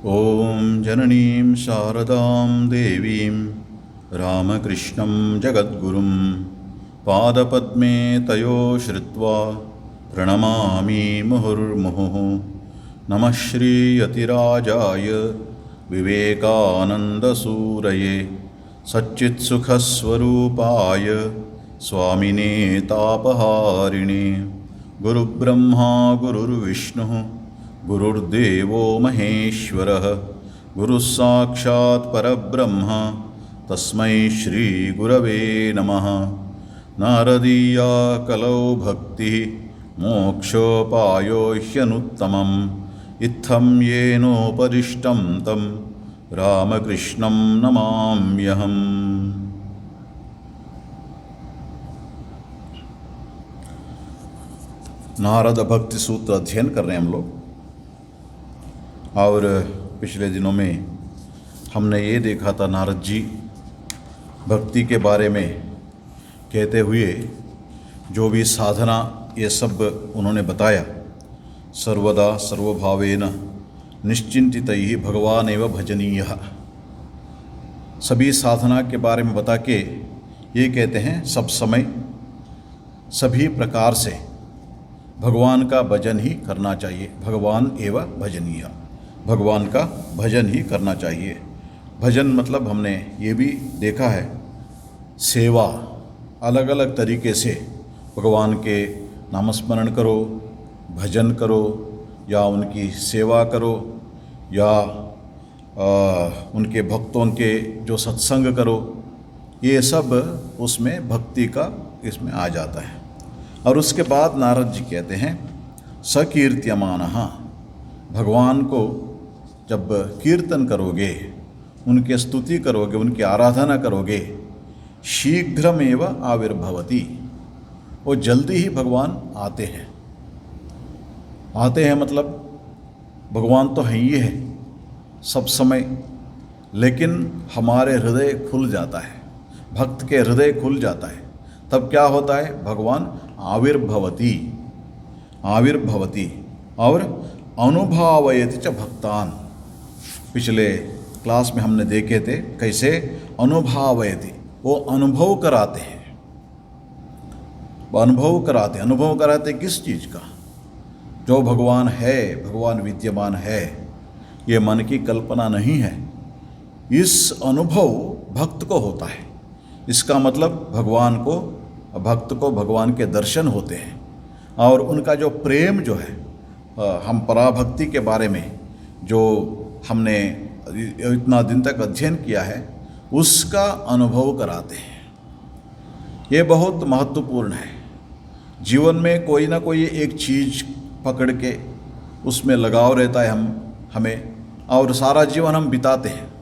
ॐ जननीं शारदां देवीं रामकृष्णं जगद्गुरुं पादपद्मे तयो श्रुत्वा प्रणमामि मुहुर्मुहुः। नमः श्रीयतिराजाय विवेकानन्दसूरये सच्चित्सुखस्वरूपाय स्वामिने तापहारिणे। गुरुब्रह्मा गुरुर्विष्णुः गुरुर्देवो महेश्वरः गुरुस्साक्षात् परब्रह्म तस्मै श्रीगुरवे नमः। नारदीया कलौ भक्तिः मोक्षोपायो ह्यनुत्तमम् इत्थं येनोपदिष्टं तं रामकृष्णं नमाम्यहम्। नारद भक्ति सूत्र अध्ययन कर रहे हैं हम लोग। और पिछले दिनों में हमने ये देखा था, नारद जी भक्ति के बारे में कहते हुए जो भी साधना ये सब उन्होंने बताया, सर्वदा सर्वभावेन निश्चिंतितैः भगवानेव भजनीयः। सभी साधना के बारे में बता के ये कहते हैं सब समय सभी प्रकार से भगवान का भजन ही करना चाहिए। भगवान एवं भजनीय, भगवान का भजन ही करना चाहिए। भजन मतलब हमने ये भी देखा है, सेवा अलग अलग तरीके से भगवान के नामस्मरण करो, भजन करो, या उनकी सेवा करो, या उनके भक्तों के जो सत्संग करो, ये सब उसमें भक्ति का इसमें आ जाता है। और उसके बाद नारद जी कहते हैं सकीर्त्यमानः, भगवान को जब कीर्तन करोगे, उनके स्तुति करोगे, उनकी आराधना करोगे, शीघ्रमेव आविर्भवति, वो जल्दी ही भगवान आते हैं। आते हैं मतलब भगवान तो है ही है सब समय, लेकिन हमारे हृदय खुल जाता है, भक्त के हृदय खुल जाता है। तब क्या होता है? भगवान आविर्भवति, आविर्भवति और अनुभावयति च भक्तान। पिछले क्लास में हमने देखे थे कैसे अनुभावयति, वो अनुभव कराते हैं। अनुभव कराते, अनुभव कराते किस चीज़ का? जो भगवान है, भगवान विद्यमान है, ये मन की कल्पना नहीं है। इस अनुभव भक्त को होता है। इसका मतलब भक्त को भगवान के दर्शन होते हैं, और उनका जो प्रेम जो है, हम पराभक्ति के बारे में जो हमने इतना दिन तक अध्ययन किया है, उसका अनुभव कराते हैं। ये बहुत महत्वपूर्ण है। जीवन में कोई ना कोई एक चीज़ पकड़ के उसमें लगाव रहता है हमें, और सारा जीवन हम बिताते हैं।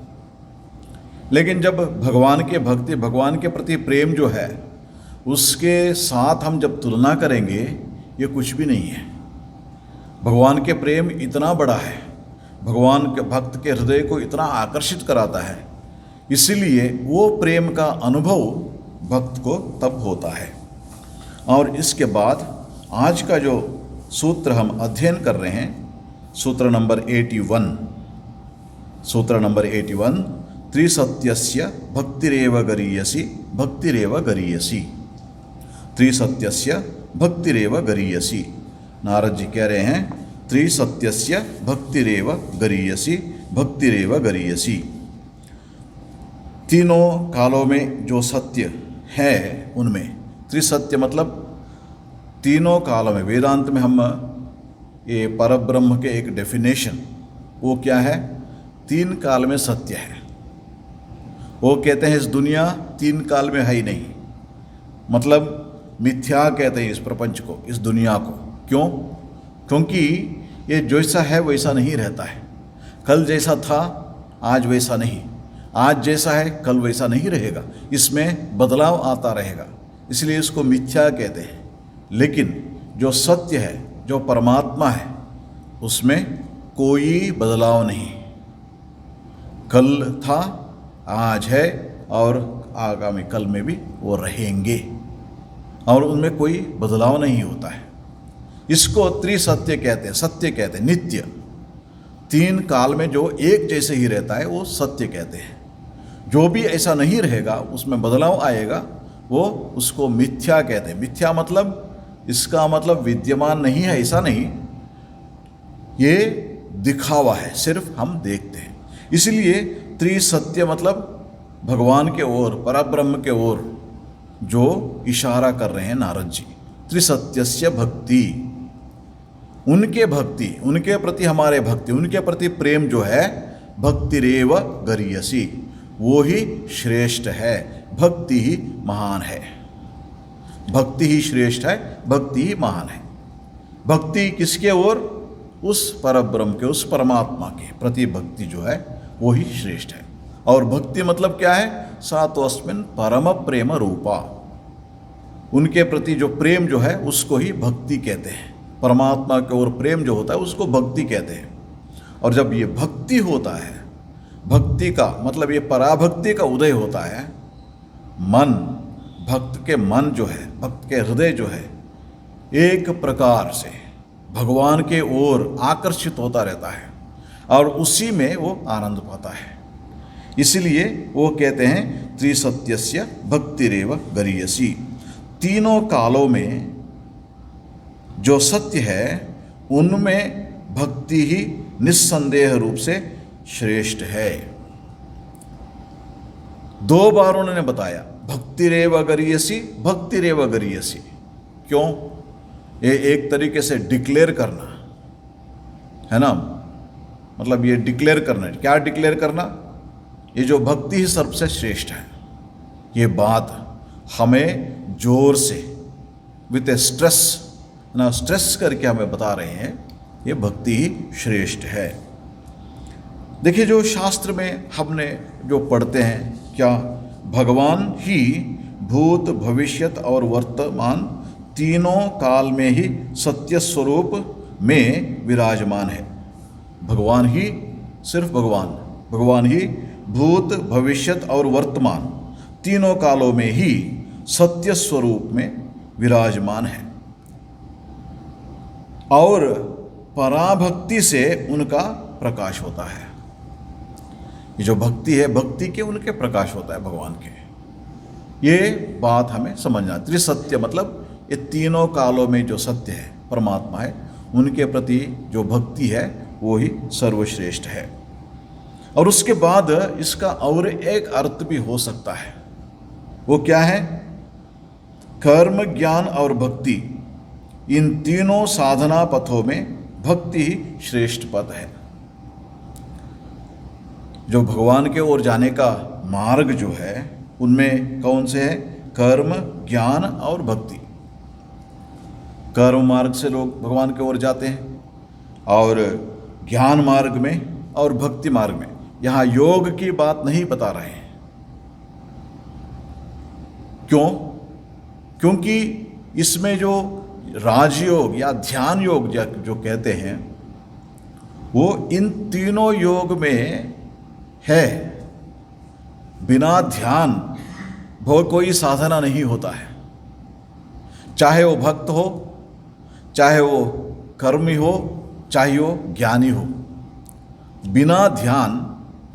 लेकिन जब भगवान के भक्ति, भगवान के प्रति प्रेम जो है, उसके साथ हम जब तुलना करेंगे, ये कुछ भी नहीं है। भगवान के प्रेम इतना बड़ा है, भगवान के भक्त के हृदय को इतना आकर्षित कराता है, इसलिए वो प्रेम का अनुभव भक्त को तब होता है। और इसके बाद आज का जो सूत्र हम अध्ययन कर रहे हैं, सूत्र नंबर 81, सूत्र नंबर 81, त्रिसत्यस्य भक्तिरेव गरीयसी, भक्तिरेव गरीयसी, त्रिसत्यस्य भक्तिरेव गरीयसी। नारद जी कह रहे हैं त्रिसत्यस्य भक्तिरेव गरीयसी, भक्तिरेव गरीयसी। तीनों कालों में जो सत्य है उनमें, त्रिसत्य मतलब तीनों कालों में, वेदांत में हम ये परब्रह्म के एक डेफिनेशन, वो क्या है? तीन काल में सत्य है। वो कहते हैं इस दुनिया तीन काल में है ही नहीं, मतलब मिथ्या कहते हैं इस प्रपंच को, इस दुनिया को। क्यों? क्योंकि ये जैसा है वैसा नहीं रहता है। कल जैसा था आज वैसा नहीं, आज जैसा है कल वैसा नहीं रहेगा, इसमें बदलाव आता रहेगा, इसलिए इसको मिथ्या कहते हैं। लेकिन जो सत्य है, जो परमात्मा है, उसमें कोई बदलाव नहीं। कल था, आज है, और आगामी कल में भी वो रहेंगे, और उनमें कोई बदलाव नहीं होता है। इसको त्रिसत्य कहते हैं, सत्य कहते हैं, नित्य। तीन काल में जो एक जैसे ही रहता है वो सत्य कहते हैं। जो भी ऐसा नहीं रहेगा, उसमें बदलाव आएगा, वो उसको मिथ्या कहते हैं। मिथ्या मतलब, इसका मतलब विद्यमान नहीं है ऐसा नहीं, ये दिखावा है, सिर्फ हम देखते हैं। इसलिए त्रिसत्य मतलब भगवान के ओर, परब्रह्म के ओर जो इशारा कर रहे हैं नारद जी। त्रिसत्यस्य भक्ति, उनके भक्ति, उनके प्रति हमारे भक्ति, उनके प्रति प्रेम जो है, भक्तिरेव गरीयसी, वो ही श्रेष्ठ है, भक्ति ही महान है। भक्ति ही श्रेष्ठ है, भक्ति ही महान है। भक्ति किसके ओर? उस परब्रह्म के, उस परमात्मा के प्रति भक्ति जो है वो ही श्रेष्ठ है। और भक्ति मतलब क्या है? सात्वस्मिन् परम प्रेम रूपा, उनके प्रति जो प्रेम जो है उसको ही भक्ति कहते हैं। परमात्मा के ओर प्रेम जो होता है उसको भक्ति कहते हैं। और जब ये भक्ति होता है, भक्ति का मतलब ये पराभक्ति का उदय होता है, मन, भक्त के मन जो है, भक्त के हृदय जो है, एक प्रकार से भगवान के ओर आकर्षित होता रहता है और उसी में वो आनंद पाता है। इसलिए वो कहते हैं त्रिसत्यस्य भक्तिरेव गरीयसी, तीनों कालों में जो सत्य है उनमें भक्ति ही निस्संदेह रूप से श्रेष्ठ है। दो बार उन्होंने बताया भक्तिरेव गरीयसी, भक्तिरेव गरीयसी। क्यों? ये एक तरीके से डिक्लेयर करना है ना, मतलब ये डिक्लेयर करना है। क्या डिक्लेयर करना? ये जो भक्ति ही सबसे श्रेष्ठ है, ये बात हमें जोर से विथ ए स्ट्रेस ना, स्ट्रेस करके हमें बता रहे हैं ये भक्ति ही श्रेष्ठ है। देखिए, जो शास्त्र में हमने जो पढ़ते हैं, क्या भगवान ही भूत भविष्यत और वर्तमान तीनों काल में ही सत्य स्वरूप में विराजमान है। भगवान ही, सिर्फ भगवान, भगवान ही भूत भविष्यत और वर्तमान तीनों कालों में ही सत्य स्वरूप में विराजमान है और पराभक्ति से उनका प्रकाश होता है। ये जो भक्ति है, भक्ति के उनके प्रकाश होता है भगवान के। ये बात हमें समझना। त्रिसत्य मतलब ये तीनों कालों में जो सत्य है, परमात्मा है, उनके प्रति जो भक्ति है वो ही सर्वश्रेष्ठ है। और उसके बाद इसका और एक अर्थ भी हो सकता है। वो क्या है? कर्म, ज्ञान और भक्ति, इन तीनों साधना पथों में भक्ति ही श्रेष्ठ पथ है। जो भगवान के ओर जाने का मार्ग जो है उनमें कौन से है? कर्म, ज्ञान और भक्ति। कर्म मार्ग से लोग भगवान के ओर जाते हैं और ज्ञान मार्ग में और भक्ति मार्ग में। यहाँ योग की बात नहीं बता रहे हैं। क्यों? क्योंकि इसमें जो राजयोग या ध्यान योग जो कहते हैं वो इन तीनों योग में है। बिना ध्यान वो कोई साधना नहीं होता है। चाहे वो भक्त हो, चाहे वो कर्मी हो, चाहे वो ज्ञानी हो, बिना ध्यान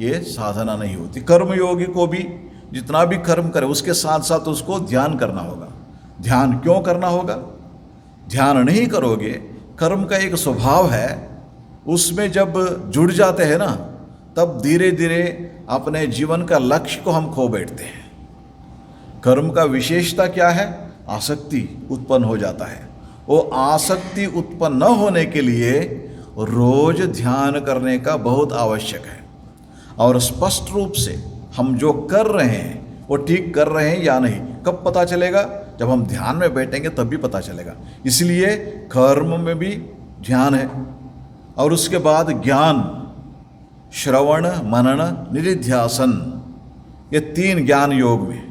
ये साधना नहीं होती। कर्मयोगी को भी जितना भी कर्म करे उसके साथ साथ उसको ध्यान करना होगा। ध्यान क्यों करना होगा? ध्यान नहीं करोगे, कर्म का एक स्वभाव है, उसमें जब जुड़ जाते हैं ना, तब धीरे धीरे अपने जीवन का लक्ष्य को हम खो बैठते हैं। कर्म का विशेषता क्या है? आसक्ति उत्पन्न हो जाता है। वो आसक्ति उत्पन्न न होने के लिए रोज ध्यान करने का बहुत आवश्यक है। और स्पष्ट रूप से हम जो कर रहे हैं वो ठीक कर रहे हैं या नहीं, कब पता चलेगा? जब हम ध्यान में बैठेंगे तभी पता चलेगा। इसलिए कर्म में भी ध्यान है। और उसके बाद ज्ञान, श्रवण, मनन, निधिध्यासन, ये तीन ज्ञान योग में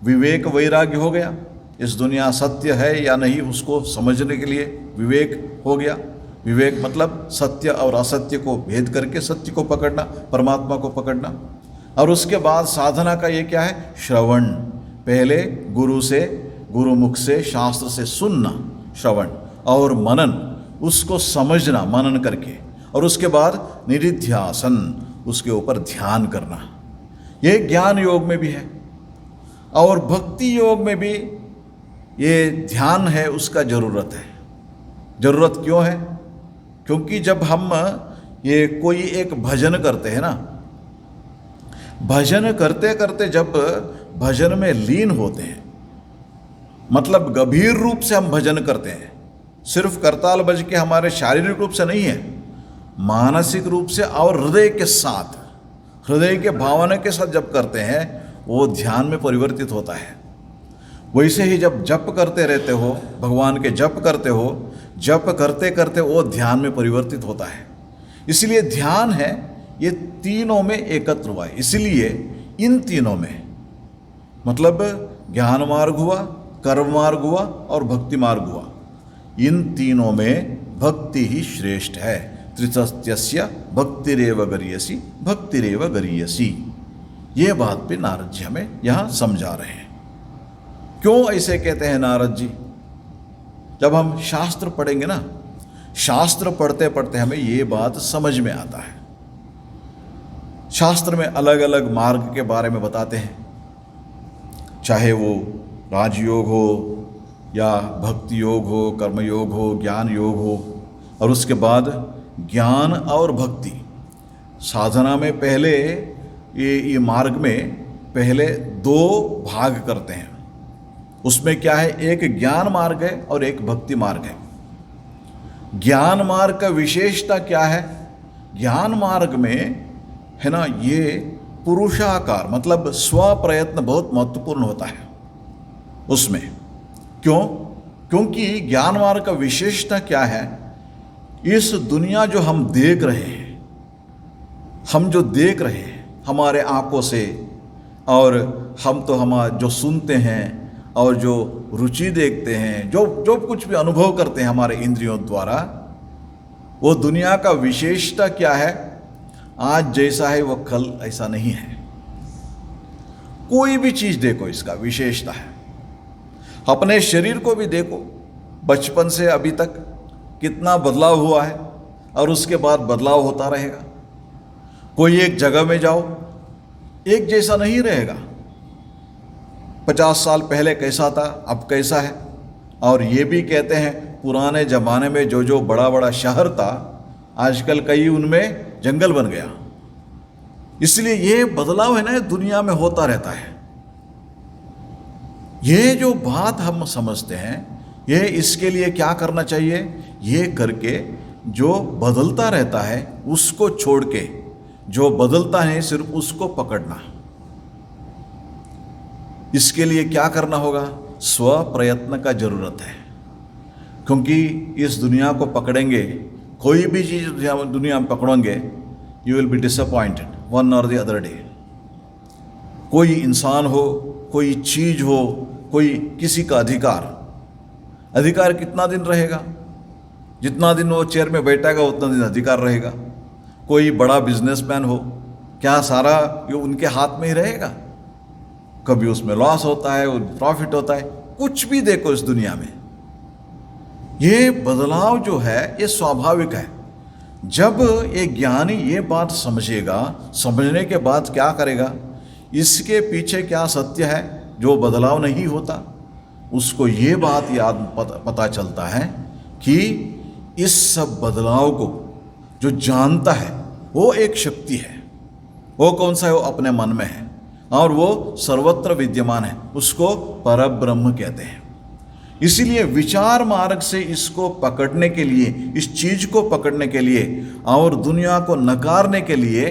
विवेक, वैराग्य हो गया। इस दुनिया सत्य है या नहीं उसको समझने के लिए विवेक हो गया। विवेक मतलब सत्य और असत्य को भेद करके सत्य को पकड़ना, परमात्मा को पकड़ना। और उसके बाद साधना का ये क्या है? श्रवण। पहले गुरु से, गुरुमुख से, शास्त्र से सुनना, श्रवण, और मनन, उसको समझना मनन करके, और उसके बाद निधिध्यासन, उसके ऊपर ध्यान करना। यह ज्ञान योग में भी है और भक्ति योग में भी ये ध्यान है, उसका ज़रूरत है। ज़रूरत क्यों है? क्योंकि जब हम ये कोई एक भजन करते हैं ना, भजन करते करते जब भजन में लीन होते हैं, मतलब गंभीर रूप से हम भजन करते हैं, सिर्फ करताल बज के हमारे शारीरिक रूप से नहीं है, मानसिक रूप से और हृदय के साथ, हृदय के भावना के साथ जब करते हैं, वो ध्यान में परिवर्तित होता है। वैसे ही जब जप करते रहते हो, भगवान के जप करते हो, जप करते करते वो ध्यान में परिवर्तित होता है। इसलिए ध्यान है, ये तीनों में एकत्र हुआ है। इसलिए इन तीनों में, मतलब ज्ञान मार्ग हुआ, कर्म मार्ग हुआ और भक्ति मार्ग हुआ, इन तीनों में भक्ति ही श्रेष्ठ है। त्रितस्त्यस्य भक्तिरेव गरीयसी भक्तिरेव गरीयसी, ये बात पे नारद जी हमें यहाँ समझा रहे हैं। क्यों ऐसे कहते हैं नारद जी? जब हम शास्त्र पढ़ेंगे ना, शास्त्र पढ़ते पढ़ते हमें ये बात समझ में आता है। शास्त्र में अलग अलग मार्ग के बारे में बताते हैं, चाहे वो राजयोग हो या भक्ति योग हो, कर्मयोग हो, ज्ञान योग हो। और उसके बाद ज्ञान और भक्ति साधना में पहले ये मार्ग में पहले दो भाग करते हैं। उसमें क्या है, एक ज्ञान मार्ग है और एक भक्ति मार्ग है। ज्ञान मार्ग का विशेषता क्या है? ज्ञान मार्ग में है ना, ये पुरुषाकार मतलब स्व प्रयत्न बहुत महत्वपूर्ण होता है उसमें। क्यों? क्योंकि ज्ञान मार्ग का विशेषता क्या है, इस दुनिया जो हम देख रहे हैं, हम जो देख रहे हैं हमारे आंखों से, और हम तो हम जो सुनते हैं और जो रुचि देखते हैं, जो कुछ भी अनुभव करते हैं हमारे इंद्रियों द्वारा, वो दुनिया का विशेषता क्या है? आज जैसा है वो कल ऐसा नहीं है। कोई भी चीज़ देखो, इसका विशेषता है। अपने शरीर को भी देखो, बचपन से अभी तक कितना बदलाव हुआ है और उसके बाद बदलाव होता रहेगा। कोई एक जगह में जाओ, एक जैसा नहीं रहेगा। 50 साल पहले कैसा था, अब कैसा है। और ये भी कहते हैं पुराने ज़माने में जो बड़ा बड़ा शहर था, आजकल कई उनमें जंगल बन गया। इसलिए ये बदलाव है ना, दुनिया में होता रहता है। ये जो बात हम समझते हैं, ये इसके लिए क्या करना चाहिए? ये करके जो बदलता रहता है उसको छोड़ के, जो बदलता है सिर्फ उसको पकड़ना। इसके लिए क्या करना होगा? स्व प्रयत्न का जरूरत है। क्योंकि इस दुनिया को पकड़ेंगे, कोई भी चीज़ दुनिया में पकड़ोगे, you will be disappointed one or the other day. कोई इंसान हो, कोई चीज़ हो, कोई किसी का अधिकार कितना दिन रहेगा? जितना दिन वो चेयर में बैठेगा उतना दिन अधिकार रहेगा। कोई बड़ा बिजनेसमैन हो, क्या सारा ये उनके हाथ में ही रहेगा? कभी उसमें लॉस होता है, प्रॉफिट होता है। कुछ भी देखो इस दुनिया में, ये बदलाव जो है ये स्वाभाविक है। जब एक ज्ञानी ये बात समझेगा, समझने के बाद क्या करेगा, इसके पीछे क्या सत्य है जो बदलाव नहीं होता, उसको ये बात याद पता चलता है कि इस सब बदलाव को जो जानता है वो एक शक्ति है। वो कौन सा है? वो अपने मन में है और वो सर्वत्र विद्यमान है, उसको परब्रह्म कहते हैं। इसीलिए विचार मार्ग से इसको पकड़ने के लिए, इस चीज को पकड़ने के लिए और दुनिया को नकारने के लिए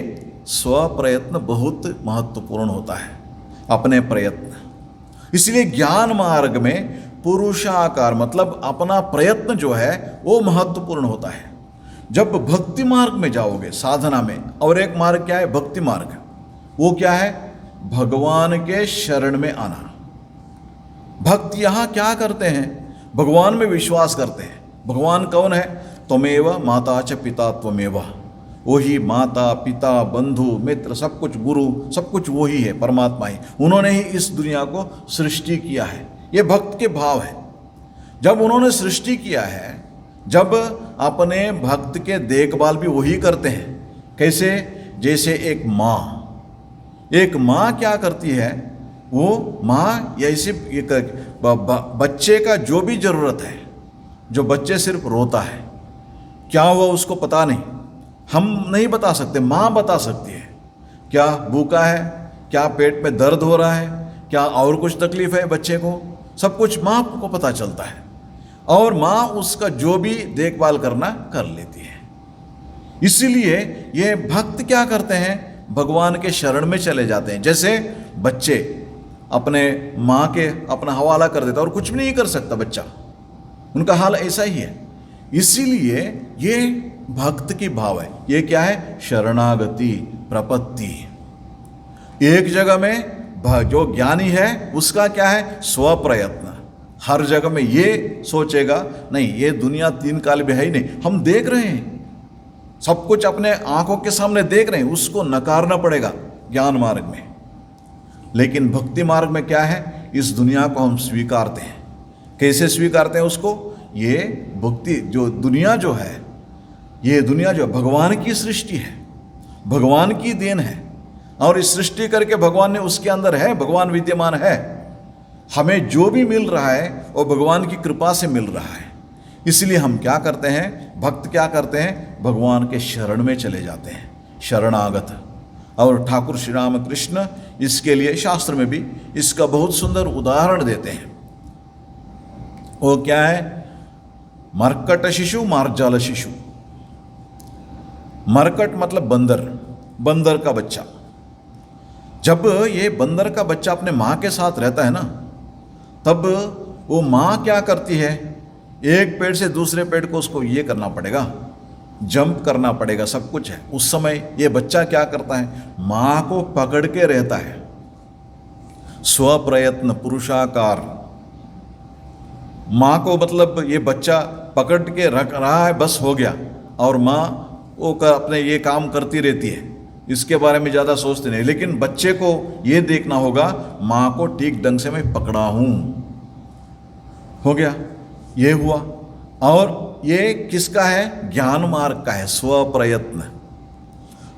स्व प्रयत्न बहुत महत्वपूर्ण होता है, अपने प्रयत्न। इसलिए ज्ञान मार्ग में पुरुषाकार मतलब अपना प्रयत्न जो है वो महत्वपूर्ण होता है। जब भक्ति मार्ग में जाओगे साधना में, और एक मार्ग क्या है? भक्ति मार्ग। वो क्या है? भगवान के शरण में आना। भक्त यहाँ क्या करते हैं? भगवान में विश्वास करते हैं। भगवान कौन है? त्वमेव माता च पिता त्वमेव। वही माता पिता बंधु मित्र सब कुछ, गुरु सब कुछ वही है, परमात्मा ही। उन्होंने ही इस दुनिया को सृष्टि किया है। ये भक्त के भाव है। जब उन्होंने सृष्टि किया है जब अपने भक्त के देखभाल भी वही करते हैं। कैसे? जैसे एक माँ क्या करती है, वो माँ ऐसे बच्चे का जो भी ज़रूरत है, जो बच्चे सिर्फ रोता है, क्या हुआ उसको पता नहीं, हम नहीं बता सकते, माँ बता सकती है। क्या भूखा है, क्या पेट में दर्द हो रहा है, क्या और कुछ तकलीफ है बच्चे को, सब कुछ माँ को पता चलता है और माँ उसका जो भी देखभाल करना कर लेती है। इसीलिए ये भक्त क्या करते हैं, भगवान के शरण में चले जाते हैं। जैसे बच्चे अपने माँ के अपना हवाला कर देता और कुछ भी नहीं कर सकता बच्चा, उनका हाल ऐसा ही है। इसीलिए ये भक्त की भाव है। ये क्या है? शरणागति, प्रपत्ति। एक जगह में जो ज्ञानी है उसका क्या है? स्वप्रयत्न। हर जगह में ये सोचेगा नहीं, ये दुनिया तीन काल में है ही नहीं, हम देख रहे हैं, सब कुछ अपने आंखों के सामने देख रहे हैं, उसको नकारना पड़ेगा ज्ञान मार्ग में। लेकिन भक्ति मार्ग में क्या है? इस दुनिया को हम स्वीकारते हैं। कैसे स्वीकारते हैं उसको? ये भक्ति जो दुनिया जो है, ये दुनिया जो भगवान की सृष्टि है, भगवान की देन है, और इस सृष्टि करके भगवान ने उसके अंदर है, भगवान विद्यमान है। हमें जो भी मिल रहा है वो भगवान की कृपा से मिल रहा है। इसलिए हम क्या करते हैं, भक्त क्या करते हैं, भगवान के शरण में चले जाते हैं, शरणागत। और ठाकुर श्री राम कृष्ण इसके लिए शास्त्र में भी इसका बहुत सुंदर उदाहरण देते हैं। वो क्या है? मरकट शिशु, मार्जाल शिशु। मरकट मतलब बंदर, बंदर का बच्चा। जब ये बंदर का बच्चा अपने माँ के साथ रहता है ना, तब वो माँ क्या करती है, एक पेड़ से दूसरे पेड़ को उसको ये करना पड़ेगा, जंप करना पड़ेगा, सब कुछ है। उस समय ये बच्चा क्या करता है, माँ को पकड़ के रहता है, स्वप्रयत्न, पुरुषाकार। माँ को मतलब ये बच्चा पकड़ के रख रहा है, बस हो गया, और माँ वो अपने ये काम करती रहती है, इसके बारे में ज़्यादा सोचते नहीं। लेकिन बच्चे को ये देखना होगा, माँ को ठीक ढंग से मैं पकड़ा हूँ, हो गया, ये हुआ। और ये किसका है? ज्ञान मार्ग का है, स्वप्रयत्न।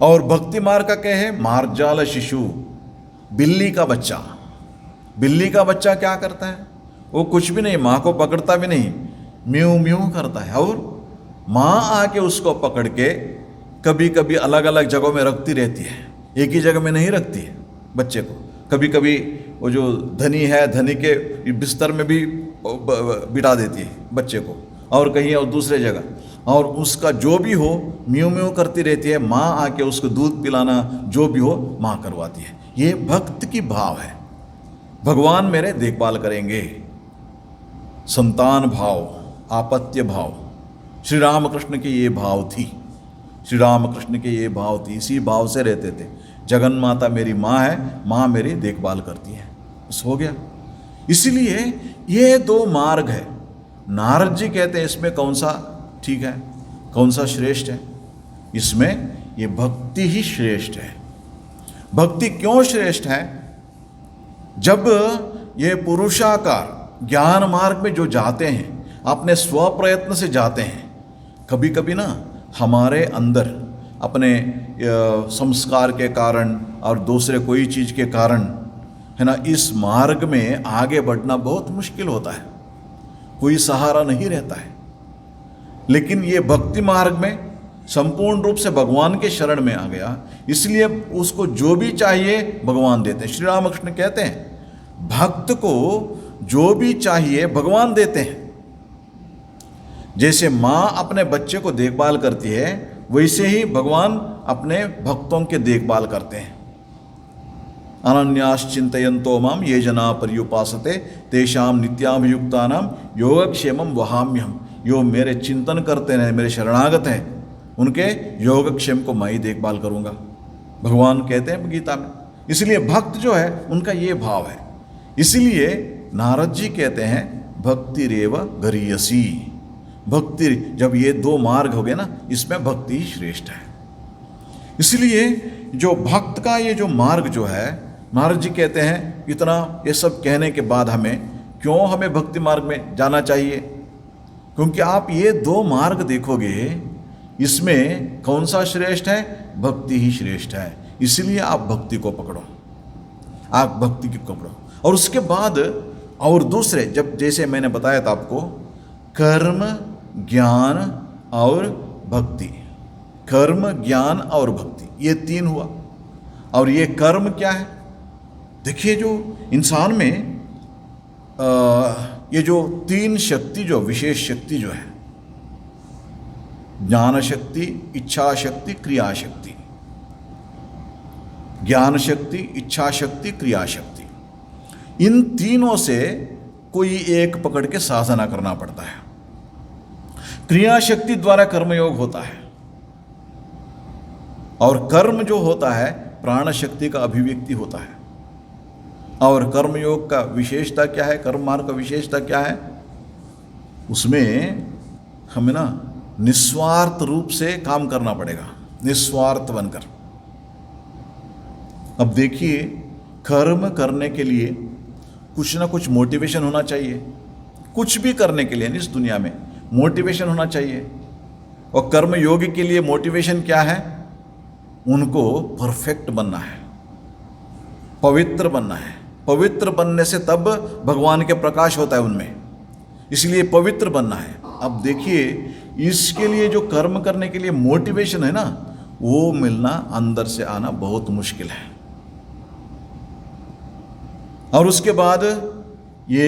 और भक्ति मार्ग का क्या है? मार्जाल शिशु, बिल्ली का बच्चा। बिल्ली का बच्चा क्या करता है? वो कुछ भी नहीं, माँ को पकड़ता भी नहीं, म्यू म्यू करता है, और माँ आके उसको पकड़ के कभी कभी अलग अलग जगहों में रखती रहती है, एक ही जगह में नहीं रखती है बच्चे को। कभी कभी वो जो धनी है, धनी के बिस्तर में भी बिठा देती है बच्चे को, और कहीं और दूसरे जगह, और उसका जो भी हो म्यू म्यू करती रहती है। माँ आके उसको दूध पिलाना जो भी हो माँ करवाती है। ये भक्त की भाव है, भगवान मेरे देखभाल करेंगे। संतान भाव, आपत्य भाव, श्री रामकृष्ण की ये भाव थी, श्री रामकृष्ण की ये भाव थी, इसी भाव से रहते थे। जगन माता मेरी माँ है, माँ मेरी देखभाल करती है, बस हो गया। इसलिए ये दो मार्ग है। नारद जी कहते हैं इसमें कौन सा ठीक है, कौन सा श्रेष्ठ है? इसमें ये भक्ति ही श्रेष्ठ है। भक्ति क्यों श्रेष्ठ है? जब ये पुरुषाकार ज्ञान मार्ग में जो जाते हैं, अपने स्वप्रयत्न से जाते हैं, कभी कभी ना हमारे अंदर अपने संस्कार के कारण और दूसरे कोई चीज़ के कारण है ना, इस मार्ग में आगे बढ़ना बहुत मुश्किल होता है, कोई सहारा नहीं रहता है। लेकिन ये भक्ति मार्ग में संपूर्ण रूप से भगवान के शरण में आ गया, इसलिए उसको जो भी चाहिए भगवान देते हैं। श्री रामकृष्ण कहते हैं भक्त को जो भी चाहिए भगवान देते हैं। जैसे माँ अपने बच्चे को देखभाल करती है, वैसे ही भगवान अपने भक्तों के देखभाल करते हैं। अनन्याश्चिंतयन्तो माम ये जना पर्युपासते तेषाम नित्याभियुक्तानाम योगक्षेमम वहाम्यहम्। जो मेरे चिंतन करते हैं, मेरे शरणागत हैं, उनके योगक्षेम को मैं ही देखभाल करूँगा, भगवान कहते हैं गीता में। इसलिए भक्त जो है उनका ये भाव है। इसलिए नारद जी कहते हैं भक्ति रेव गरीयसी। भक्ति, जब ये दो मार्ग हो गए ना, इसमें भक्ति ही श्रेष्ठ है। इसलिए जो भक्त का ये जो मार्ग जो है, नारद जी कहते हैं इतना ये सब कहने के बाद हमें भक्ति मार्ग में जाना चाहिए? क्योंकि आप ये दो मार्ग देखोगे, इसमें कौन सा श्रेष्ठ है? भक्ति ही श्रेष्ठ है। इसलिए आप भक्ति को पकड़ो, आप भक्ति को पकड़ो। और उसके बाद और दूसरे, जब जैसे मैंने बताया था आपको, कर्म, ज्ञान और भक्ति। कर्म, ज्ञान और भक्ति, ये तीन हुआ। और ये कर्म क्या है? देखिए, जो इंसान में ये जो तीन शक्ति, जो विशेष शक्ति जो है, ज्ञान शक्ति, इच्छा शक्ति, क्रिया शक्ति। ज्ञान शक्ति, इच्छा शक्ति, क्रिया शक्ति, इन तीनों से कोई एक पकड़ के साधना करना पड़ता है। क्रिया शक्ति द्वारा कर्मयोग होता है, और कर्म जो होता है प्राण शक्ति का अभिव्यक्ति होता है। और कर्मयोग का विशेषता क्या है? कर्म मार्ग का विशेषता क्या है? उसमें हमें ना निस्वार्थ रूप से काम करना पड़ेगा, निस्वार्थ बनकर। अब देखिए, कर्म करने के लिए कुछ ना कुछ मोटिवेशन होना चाहिए। कुछ भी करने के लिए इस दुनिया में मोटिवेशन होना चाहिए। और कर्म योगी के लिए मोटिवेशन क्या है? उनको परफेक्ट बनना है, पवित्र बनना है। पवित्र बनने से तब भगवान के प्रकाश होता है उनमें, इसलिए पवित्र बनना है। अब देखिए, इसके लिए जो कर्म करने के लिए मोटिवेशन है ना, वो मिलना, अंदर से आना बहुत मुश्किल है। और उसके बाद ये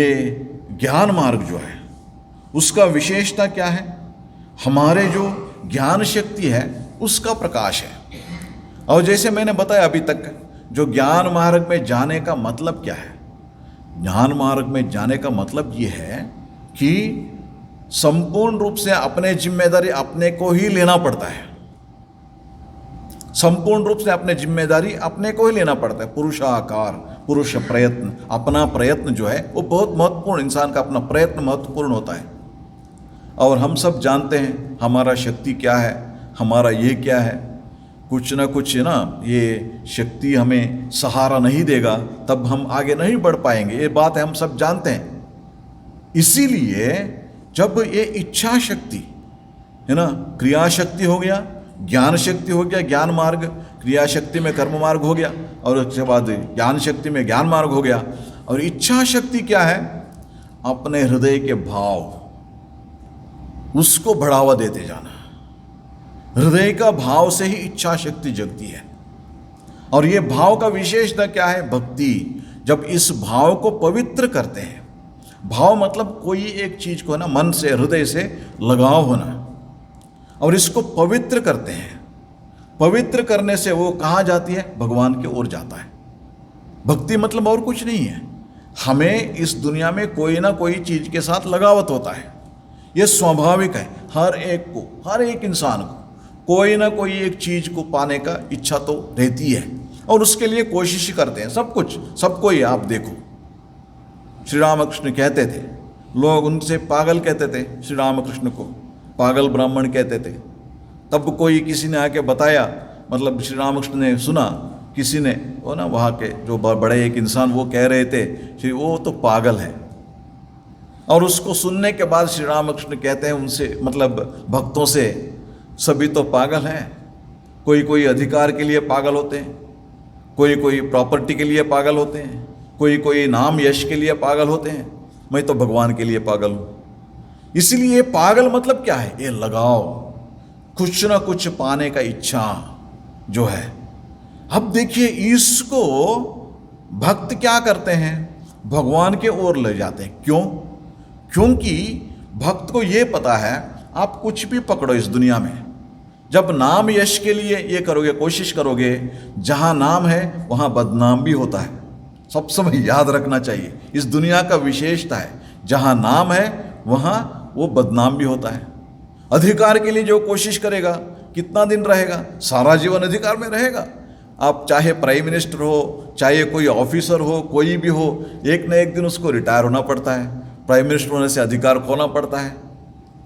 ज्ञान मार्ग जो है, उसका विशेषता क्या है? हमारे जो ज्ञान शक्ति है उसका प्रकाश है। और जैसे मैंने बताया अभी तक, जो ज्ञान मार्ग में जाने का मतलब क्या है? ज्ञान मार्ग में जाने का मतलब ये है कि संपूर्ण रूप से अपने जिम्मेदारी अपने को ही लेना पड़ता है। संपूर्ण रूप से अपने जिम्मेदारी अपने को ही लेना पड़ता है। पुरुषाकार, पुरुष प्रयत्न, अपना प्रयत्न जो है वो बहुत महत्वपूर्ण, इंसान का अपना प्रयत्न महत्वपूर्ण होता है। और हम सब जानते हैं हमारा शक्ति क्या है, हमारा ये क्या है। कुछ ना कुछ ना, ये शक्ति हमें सहारा नहीं देगा तब हम आगे नहीं बढ़ पाएंगे, ये बात है, हम सब जानते हैं। इसीलिए जब ये इच्छा शक्ति है ना, क्रिया शक्ति हो गया, ज्ञान शक्ति हो गया, ज्ञान मार्ग, क्रिया शक्ति में कर्म मार्ग हो गया, और उसके बाद ज्ञान शक्ति में ज्ञान मार्ग हो गया। और इच्छा शक्ति क्या है? अपने हृदय के भाव, उसको बढ़ावा देते जाना। हृदय का भाव से ही इच्छा शक्ति जगती है। और ये भाव का विशेषता क्या है? भक्ति। जब इस भाव को पवित्र करते हैं, भाव मतलब कोई एक चीज को ना मन से, हृदय से लगाव होना, और इसको पवित्र करते हैं। पवित्र करने से वो कहाँ जाती है? भगवान की ओर जाता है। भक्ति मतलब और कुछ नहीं है। हमें इस दुनिया में कोई ना कोई चीज के साथ लगावत होता है, ये स्वाभाविक है। हर एक को, हर एक इंसान को कोई ना कोई एक चीज को पाने का इच्छा तो रहती है, और उसके लिए कोशिश करते हैं। सब कुछ, सबको ही आप देखो, श्री रामकृष्ण कहते थे, लोग उनसे पागल कहते थे, श्री रामकृष्ण को पागल ब्राह्मण कहते थे। तब कोई किसी ने आके बताया, मतलब श्री रामकृष्ण ने सुना, किसी ने, वो ना वहाँ के जो बड़े एक इंसान, वो कह रहे थे श्री वो तो पागल है। और उसको सुनने के बाद श्री रामकृष्ण कहते हैं उनसे, मतलब भक्तों से, सभी तो पागल हैं। कोई कोई अधिकार के लिए पागल होते हैं, कोई कोई प्रॉपर्टी के लिए पागल होते हैं, कोई कोई नाम यश के लिए पागल होते हैं। मैं तो भगवान के लिए पागल हूँ। इसलिए पागल मतलब क्या है? ये लगाव, कुछ ना कुछ पाने का इच्छा जो है। अब देखिए, इसको भक्त क्या करते हैं? भगवान के ओर ले जाते हैं। क्यों? क्योंकि भक्त को ये पता है, आप कुछ भी पकड़ो इस दुनिया में, जब नाम यश के लिए ये करोगे, कोशिश करोगे, जहाँ नाम है वहाँ बदनाम भी होता है। सब समय याद रखना चाहिए, इस दुनिया का विशेषता है, जहाँ नाम है वहाँ वो बदनाम भी होता है। अधिकार के लिए जो कोशिश करेगा, कितना दिन रहेगा? सारा जीवन अधिकार में रहेगा। आप चाहे प्राइम मिनिस्टर हो, चाहे कोई ऑफिसर हो, कोई भी हो, एक न एक दिन उसको रिटायर होना पड़ता है। प्राइम मिनिस्टर होने से अधिकार खोना पड़ता है।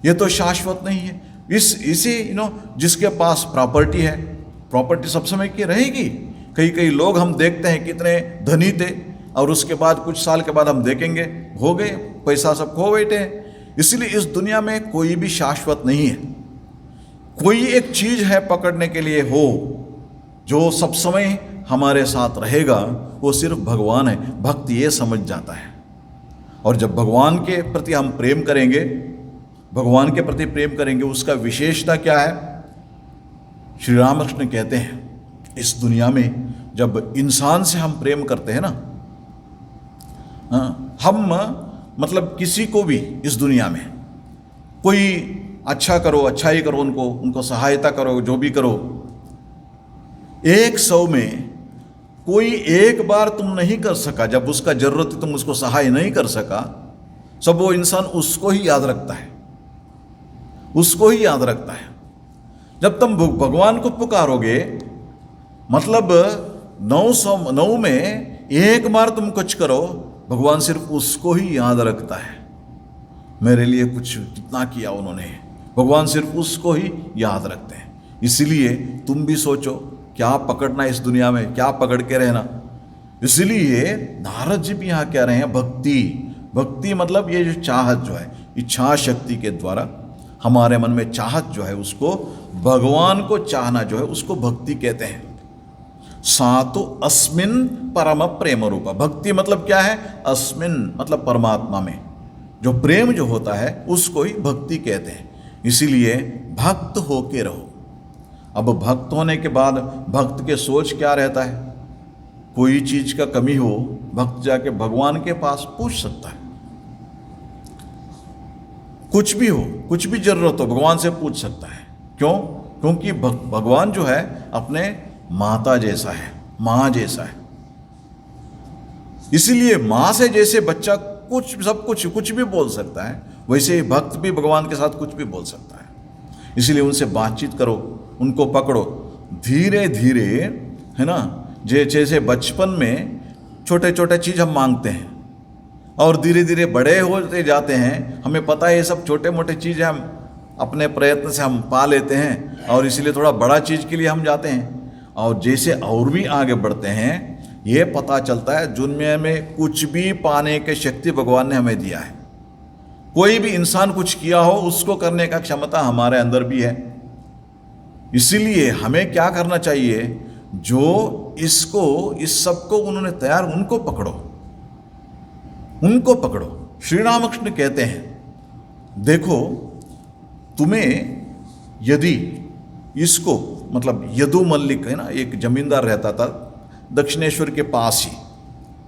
ये तो शाश्वत नहीं है। इसी जिसके पास प्रॉपर्टी है, प्रॉपर्टी सब समय की रहेगी। कई लोग हम देखते हैं कितने धनी थे, और उसके बाद कुछ साल के बाद हम देखेंगे हो गए, पैसा सब खो बैठे। इसलिए इस दुनिया में कोई भी शाश्वत नहीं है। कोई एक चीज है पकड़ने के लिए हो जो सब समय हमारे साथ रहेगा, वो सिर्फ भगवान है। भक्त ये समझ जाता है। और जब भगवान के प्रति हम प्रेम करेंगे, भगवान के प्रति प्रेम करेंगे, उसका विशेषता क्या है? श्री रामकृष्ण कहते हैं, इस दुनिया में जब इंसान से हम प्रेम करते हैं ना, हम मतलब किसी को भी इस दुनिया में कोई अच्छा करो, अच्छाई करो, उनको सहायता करो, जो भी करो, 100 में कोई एक बार तुम नहीं कर सका, जब उसका जरूरत है तुम उसको सहाय नहीं कर सका, सब वो इंसान उसको ही याद रखता है, उसको ही याद रखता है। जब तुम भगवान को पुकारोगे, मतलब 9 में एक बार तुम कुछ करो, भगवान सिर्फ उसको ही याद रखता है। मेरे लिए कुछ कितना किया उन्होंने, भगवान सिर्फ उसको ही याद रखते हैं। इसलिए तुम भी सोचो क्या पकड़ना इस दुनिया में, क्या पकड़ के रहना। इसलिए नारद जी भी यहाँ कह रहे हैं भक्ति। भक्ति मतलब ये जो चाहत जो है, इच्छा शक्ति के द्वारा हमारे मन में चाहत जो है, उसको भगवान को चाहना जो है, उसको भक्ति कहते हैं। सातो अस्मिन परम प्रेम रूपा। भक्ति मतलब क्या है? अस्मिन मतलब परमात्मा में जो प्रेम जो होता है उसको ही भक्ति कहते हैं। इसीलिए भक्त होके रहो। अब भक्त होने के बाद भक्त के सोच क्या रहता है? कोई चीज का कमी हो, भक्त जाके भगवान के पास पूछ सकता है। कुछ भी हो, कुछ भी जरूरत हो, भगवान से पूछ सकता है। क्यों? क्योंकि भगवान जो है अपने माता जैसा है, माँ जैसा है। इसीलिए माँ से जैसे बच्चा कुछ भी बोल सकता है, वैसे ही भक्त भी भगवान के साथ कुछ भी बोल सकता है। इसलिए उनसे बातचीत करो, उनको पकड़ो धीरे धीरे, है ना। जैसे बचपन में छोटे छोटे चीज़ हम मांगते हैं और धीरे धीरे बड़े होते जाते हैं, हमें पता है ये सब छोटे मोटे चीज़ हम अपने प्रयत्न से हम पा लेते हैं, और इसलिए थोड़ा बड़ा चीज़ के लिए हम जाते हैं। और जैसे और भी आगे बढ़ते हैं, ये पता चलता है दुनिया में कुछ भी पाने की शक्ति भगवान ने हमें दिया है। कोई भी इंसान कुछ किया हो, उसको करने का क्षमता हमारे अंदर भी है। इसीलिए हमें क्या करना चाहिए? जो इस सब को उन्होंने तैयार, उनको पकड़ो, उनको पकड़ो। श्री रामकृष्ण कहते हैं, देखो तुम्हें यदि इसको, मतलब यदु मल्लिक है ना, एक जमींदार रहता था दक्षिणेश्वर के पास ही,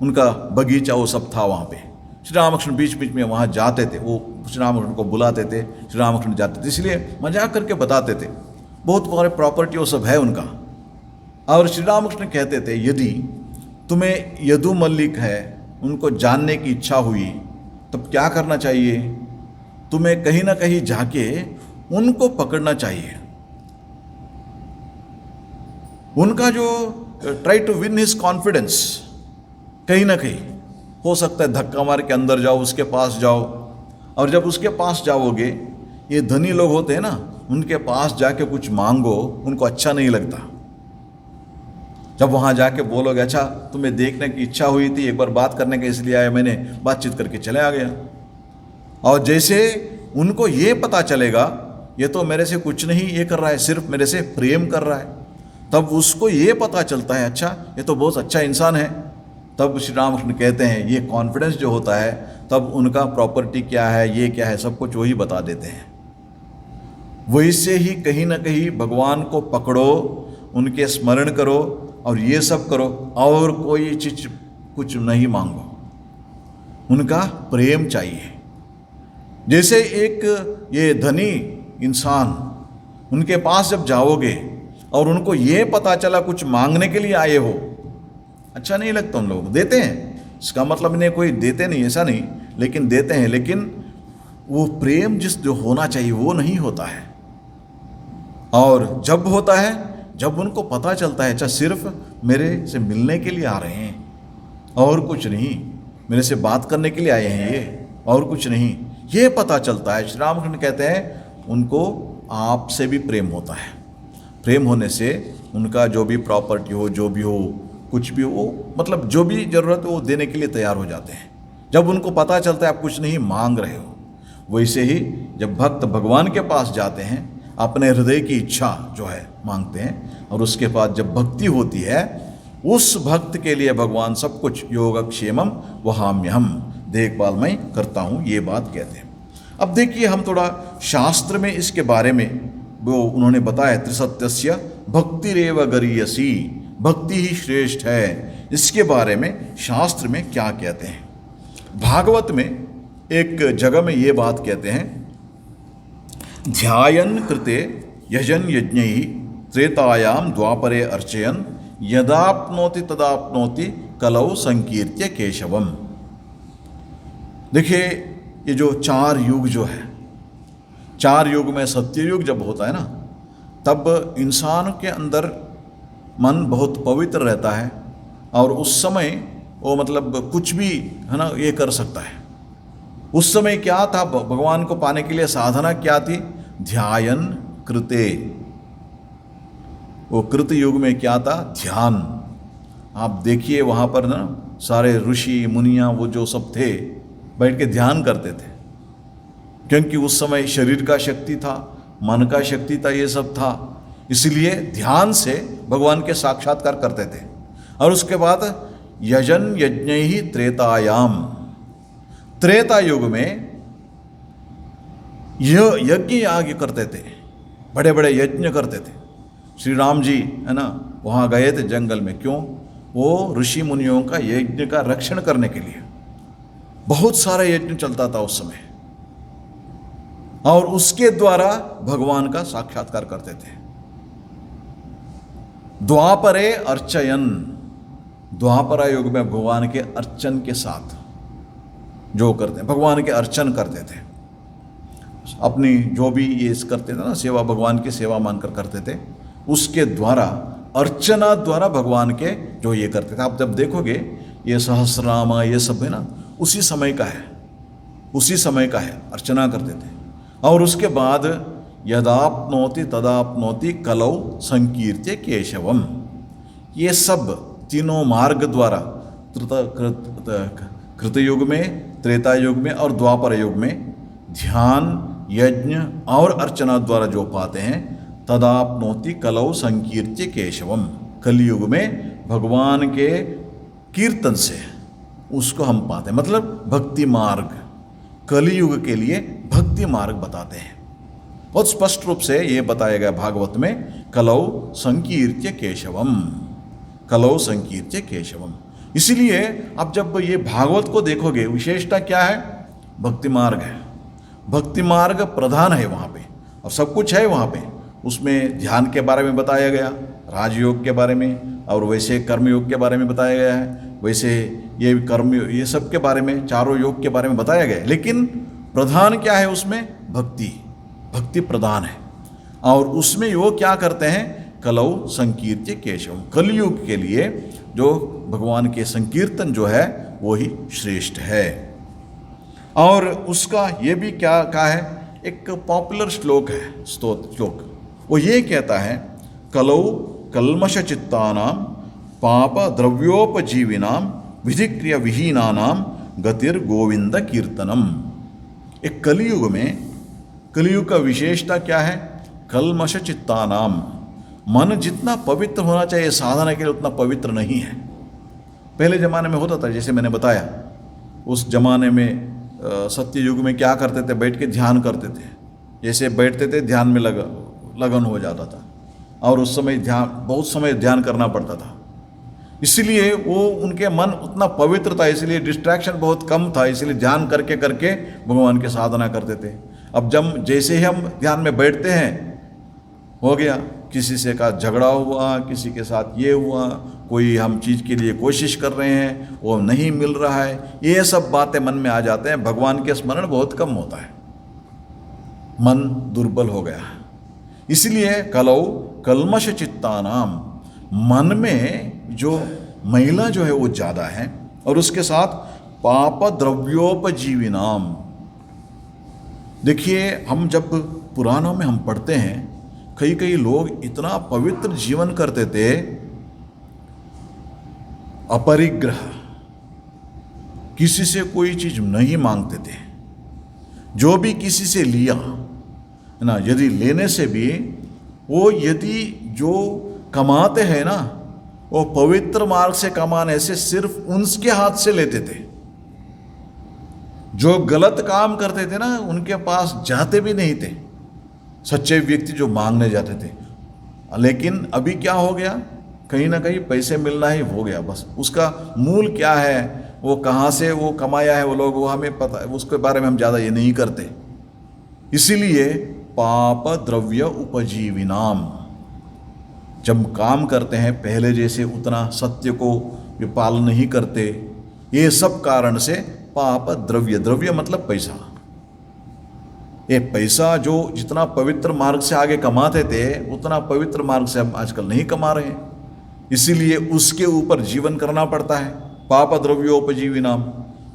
उनका बगीचा वो सब था वहाँ पे। श्री रामकृष्ण बीच बीच में वहाँ जाते थे, वो श्री रामकृष्ण को बुलाते थे, श्री रामकृष्ण जाते थे, इसलिए मजाक करके बताते थे। बहुत सारे प्रॉपर्टी वो सब है उनका। और श्री रामकृष्ण कहते थे, यदि तुम्हें यदु मल्लिक है उनको जानने की इच्छा हुई, तब क्या करना चाहिए? तुम्हें कहीं ना कहीं जाके उनको पकड़ना चाहिए। उनका जो try to win his confidence, कहीं ना कहीं हो सकता है धक्का मार के अंदर जाओ, उसके पास जाओ। और जब उसके पास जाओगे, ये धनी लोग होते हैं ना, उनके पास जाके कुछ मांगो, उनको अच्छा नहीं लगता। जब वहाँ जाके बोलोगे, अच्छा तुम्हें देखने की इच्छा हुई थी, एक बार बात करने के इसलिए आया, मैंने बातचीत करके चले आ गया। और जैसे उनको ये पता चलेगा ये तो मेरे से कुछ नहीं ये कर रहा है, सिर्फ मेरे से प्रेम कर रहा है, तब उसको ये पता चलता है, अच्छा ये तो बहुत अच्छा इंसान है। तब श्री रामकृष्ण कहते हैं, ये कॉन्फिडेंस जो होता है, तब उनका प्रॉपर्टी क्या है, ये क्या है, सब कुछ वही बता देते हैं। वैसे ही कहीं ना कहीं भगवान को पकड़ो, उनके स्मरण करो और ये सब करो, और कोई चीज कुछ नहीं मांगो, उनका प्रेम चाहिए। जैसे एक ये धनी इंसान, उनके पास जब जाओगे और उनको ये पता चला कुछ मांगने के लिए आए हो, अच्छा नहीं लगता उन लोग, देते हैं। इसका मतलब इन्हें कोई देते नहीं, ऐसा नहीं, लेकिन देते हैं, लेकिन वो प्रेम जिस जो होना चाहिए वो नहीं होता है। और जब होता है, जब उनको पता चलता है, अच्छा सिर्फ मेरे से मिलने के लिए आ रहे हैं और कुछ नहीं, मेरे से बात करने के लिए आए हैं ये, और कुछ नहीं, ये पता चलता है। श्री रामकृष्ण कहते हैं, उनको आपसे भी प्रेम होता है। प्रेम होने से उनका जो भी प्रॉपर्टी हो, जो भी हो, कुछ भी हो, मतलब जो भी ज़रूरत हो वो देने के लिए तैयार हो जाते हैं। जब उनको पता चलता है आप कुछ नहीं मांग रहे हो, वैसे ही जब भक्त भगवान के पास जाते हैं, अपने हृदय की इच्छा जो है मांगते हैं, और उसके बाद जब भक्ति होती है, उस भक्त के लिए भगवान सब कुछ योगक्षेमम वहाम्यहम, देखभाल मैं करता हूँ, ये बात कहते हैं। अब देखिए, हम थोड़ा शास्त्र में इसके बारे में वो उन्होंने बताया, त्रिसत्यस्य भक्तिरेव गरीयसी, भक्ति ही श्रेष्ठ है। इसके बारे में शास्त्र में क्या कहते हैं? भागवत में एक जगह में ये बात कहते हैं, ध्यायन कृते यजन यज्ञैः त्रेतायाम द्वापरे अर्चयन यदाप्नोति तदाप्नोति कलौ संकीर्त्य केशवम। देखिए, ये जो 4 युग जो है, 4 युग में सत्ययुग जब होता है ना, तब इंसान के अंदर मन बहुत पवित्र रहता है, और उस समय वो मतलब कुछ भी है ना ये कर सकता है। उस समय क्या था, भगवान को पाने के लिए साधना क्या थी? ध्यायन कृते। वो कृत युग में क्या था? ध्यान। आप देखिए वहाँ पर ना सारे ऋषि मुनियाँ वो जो सब थे, बैठ के ध्यान करते थे, क्योंकि उस समय शरीर का शक्ति था, मन का शक्ति था, ये सब था, इसलिए ध्यान से भगवान के साक्षात्कार करते थे। और उसके बाद यजन यज्ञैः त्रेतायाम, त्रेता युग में यह यज्ञ याग करते थे, बड़े बड़े यज्ञ करते थे। श्री राम जी है ना वहाँ गए थे जंगल में, क्यों? वो ऋषि मुनियों का यज्ञ का रक्षण करने के लिए। बहुत सारा यज्ञ चलता था उस समय, और उसके द्वारा भगवान का साक्षात्कार करते थे। द्वापरे अर्चयन, द्वापरा युग में भगवान के अर्चन के साथ जो करते हैं, भगवान के अर्चन करते थे, अपनी जो भी ये करते थे ना सेवा, भगवान की सेवा मानकर करते थे, उसके द्वारा अर्चना द्वारा भगवान के जो ये करते थे। आप जब देखोगे ये सहस्रनाम ये सब है ना उसी समय का है, उसी समय का है, अर्चना करते थे। और उसके बाद यदाप्नोति तदाप्नोति कलौ संकीर्त्य केशवम, ये सब तीनों मार्ग द्वारा कृतयुग में, त्रेता युग में और द्वापर युग में ध्यान, यज्ञ और अर्चना द्वारा जो पाते हैं, तदाप्नोति कलौ संकीर्त्य केशवम, कलयुग में भगवान के कीर्तन से उसको हम पाते हैं, मतलब भक्ति मार्ग। कलयुग के लिए भक्ति मार्ग बताते हैं। बहुत स्पष्ट रूप से ये बताया गया भागवत में, कलौ संकीर्त्य केशवम, कलौ संकीर्त्य केशवम। इसीलिए आप जब ये भागवत को देखोगे, विशेषता क्या है? भक्ति मार्ग है, भक्ति मार्ग प्रधान है वहाँ पे, और सब कुछ है वहाँ पे। उसमें ध्यान के बारे में बताया गया, राजयोग के बारे में, और वैसे कर्मयोग के बारे में बताया गया है, वैसे ये कर्म, ये सब के बारे में, चारों योग के बारे में बताया गया है। लेकिन प्रधान क्या है उसमें? भक्ति, भक्ति प्रधान है। और उसमें वो क्या करते हैं? कलौ संकीर्त्य केशवम, कलयुग के लिए जो भगवान के संकीर्तन जो है वो ही श्रेष्ठ है। और उसका ये भी क्या कहा है, एक पॉपुलर श्लोक है, स्तोत्र श्लोक, वो ये कहता है, कलौ कल्मष चित्तानाम पाप द्रव्योपजीविनाम विधिक्रिया विहीनानाम गतिर गोविंद कीर्तनम। एक कलयुग में, कलयुग का विशेषता क्या है? कल्मष चित्तानाम, मन जितना पवित्र होना चाहिए साधना के लिए उतना पवित्र नहीं है। पहले ज़माने में होता था, जैसे मैंने बताया, उस जमाने में सत्य युग में क्या करते थे? बैठ के ध्यान करते थे, जैसे बैठते थे ध्यान में लगन हो जाता था, और उस समय ध्यान, बहुत समय ध्यान करना पड़ता था, इसलिए वो उनके मन उतना पवित्र था, इसलिए डिस्ट्रैक्शन बहुत कम था, इसलिए ध्यान करके करके भगवान की साधना करते थे। अब जब जैसे ही हम ध्यान में बैठते हैं, हो गया, किसी से का झगड़ा हुआ, किसी के साथ ये हुआ, कोई हम चीज़ के लिए कोशिश कर रहे हैं वो नहीं मिल रहा है, ये सब बातें मन में आ जाते हैं, भगवान के स्मरण बहुत कम होता है, मन दुर्बल हो गया। इसलिए कलौ कल्मष चित्तानाम, मन में जो महिला जो है वो ज़्यादा है, और उसके साथ पाप द्रव्योपजीविनाम। देखिए, हम जब पुराणों में हम पढ़ते हैं, कई कई लोग इतना पवित्र जीवन करते थे, अपरिग्रह, किसी से कोई चीज़ नहीं मांगते थे, जो भी किसी से लिया है ना, यदि लेने से भी वो यदि जो कमाते हैं ना, वो पवित्र मार्ग से कमाने से सिर्फ उनके हाथ से लेते थे। जो गलत काम करते थे ना, उनके पास जाते भी नहीं थे सच्चे व्यक्ति जो मांगने जाते थे। लेकिन अभी क्या हो गया, कहीं ना कहीं पैसे मिलना ही हो गया बस। उसका मूल क्या है, वो कहाँ से वो कमाया है वो लोग, वो हमें पता है, उसके बारे में हम ज़्यादा ये नहीं करते। इसीलिए पाप द्रव्य उपजीविनाम, जब काम करते हैं पहले जैसे उतना सत्य को वे पालन नहीं करते, ये सब कारण से पाप द्रव्य, द्रव्य मतलब पैसा, ये पैसा जो जितना पवित्र मार्ग से आगे कमाते थे उतना पवित्र मार्ग से हम आजकल नहीं कमा रहे हैं, इसीलिए उसके ऊपर जीवन करना पड़ता है, पाप द्रव्योपजीविनाम।